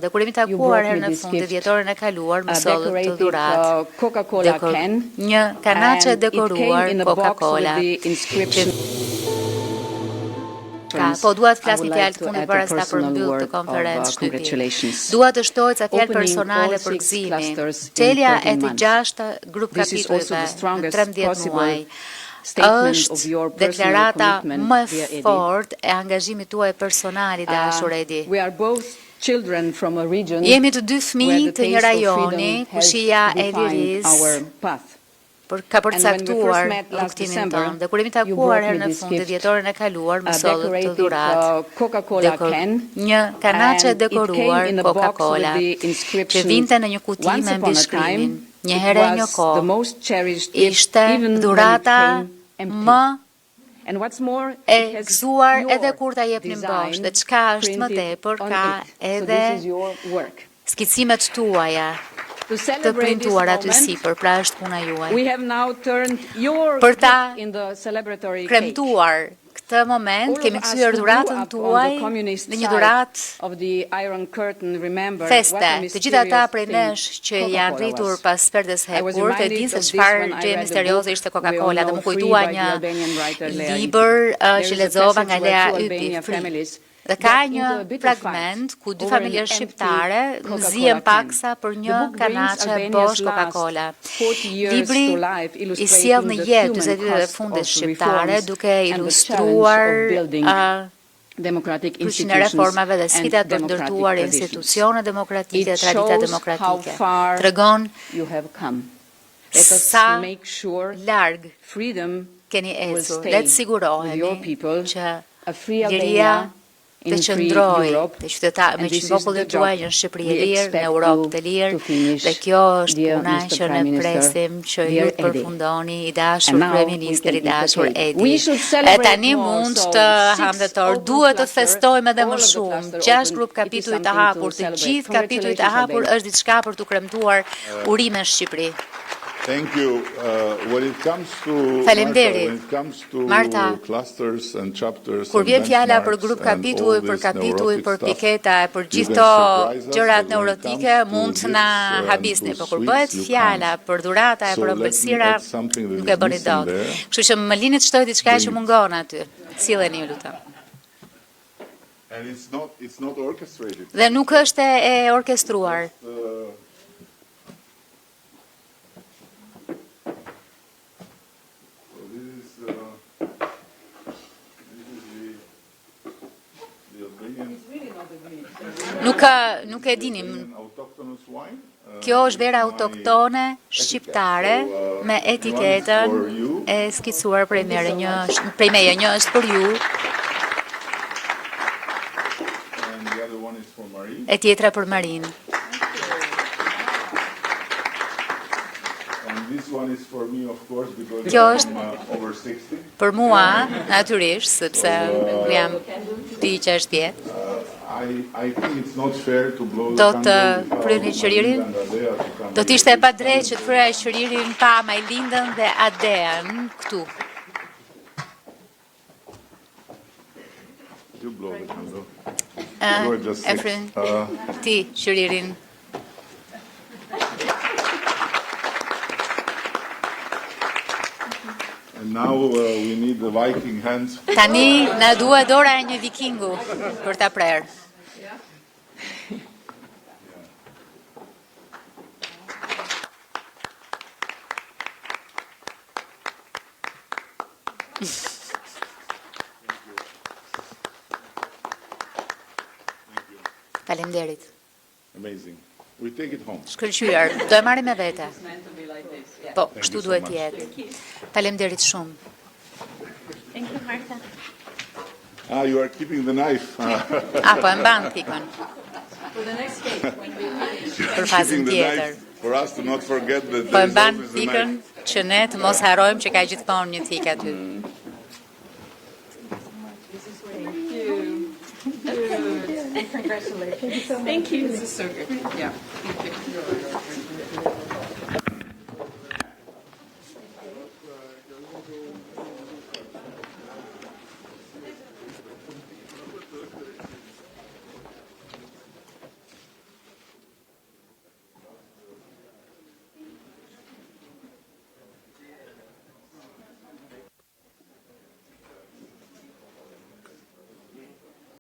Dhe kur jemi takuar herën e fundit dhjetorin e kaluar, më sollët të dhuratë. Coca-Cola can, një kanaçe dekoruar Coca-Cola. Po dua të flas një fjalë të fundit para se ta përmbyll të konferencë shtypi. Dua të shtohet sa fjalë personale për gëzimi. Çelja e të 6 grup kapitujve në 13 muaj është deklarata më e fortë e angazhimit tuaj personal i dashur Edi. Jemi të dy fëmijë të një rajoni ku shija e lirisë ka përcaktuar rrugtimin tonë. Dhe kur jemi takuar herën e fundit dhjetorin e kaluar, më sollët të dhuratë. Një kanaçe dekoruar Coca-Cola, që vinte në një kuti me mbishkrimin. Një herë e një kohë, ishte dhurata më e gëzuar edhe kur ta jepnim bosh. Dhe çka është më tepër, ka edhe skicimet tuaja të printuar aty sipër, pra është puna juaj. Për ta kremtuar këtë moment, kemi kthyer dhuratën tuaj në një dhuratë feste. Të gjitha ata prej nesh që janë rritur pas perdes hekur, të dinë se çfarë gjë misterioze ishte Coca-Cola, dhe më kujtua një libër që lexova nga Lea Ypi. Dhe ka një fragment ku dy familje shqiptare nxien paksa për një kanaçe bosh Coca-Cola. Libri i sjell në jetë 40 vitet e fundit shqiptare duke ilustruar përfshirjen e reformave dhe sfidat për ndërtuar institucione demokratike dhe tradita demokratike. Tregon sa larg keni ecur. Le të siguroheni që liria të qëndroj me që popullet tuaj në Shqipëri e lirë, në Europë të lirë, dhe kjo është puna që ne presim që ju të përfundoni, i dashur kryeministër, i dashur Edi. E tani mund të hambetor, duhet të festojmë edhe më shumë. 6 grup kapituj të hapur, të gjithë kapituj të hapur është diçka për të kremtuar urime në Shqipëri. Thank you. When it comes to Marta, clusters and chapters, kur vjen fjala për grup kapituj, për piketa, për gjithë to gjërat neurotike, mund të na habisni, por kur bëhet fjala për dhurata e për ëmbëlsira, nuk e bëni dot. Kështu që më lini të shtoj diçka që mungon aty. Silleni, ju lutem. And it's not orchestrated. Dhe nuk është e orkestruar. Nuk e dinim. Kjo është vera autoktone shqiptare me etiketën e skicuar prej meje. Një është për ju. E tjetra për Marin. Kjo është për mua, natyrisht, sepse jam 60. Do të fryni qëririn? Do t'ishte e pa drejt që të fryja qëririn pa Majlindën dhe Adean këtu. E fryn ti qëririn. Tani na duhet dora e një vikingu për ta prerë. Faleminderit. Amazing. We take it home. Shkëlqyer, do e marrim me vete. Po, kështu duhet të jetë. Faleminderit shumë. Thank you, Marta. You are keeping the knife. Po e mban pikën. For the next case, when we Për fazën tjetër. For us to not forget that Po e mban pikën që ne të mos harrojmë që ka gjithmonë një thik aty. congratulations. Thank you. This is so good. Yeah. Thank you.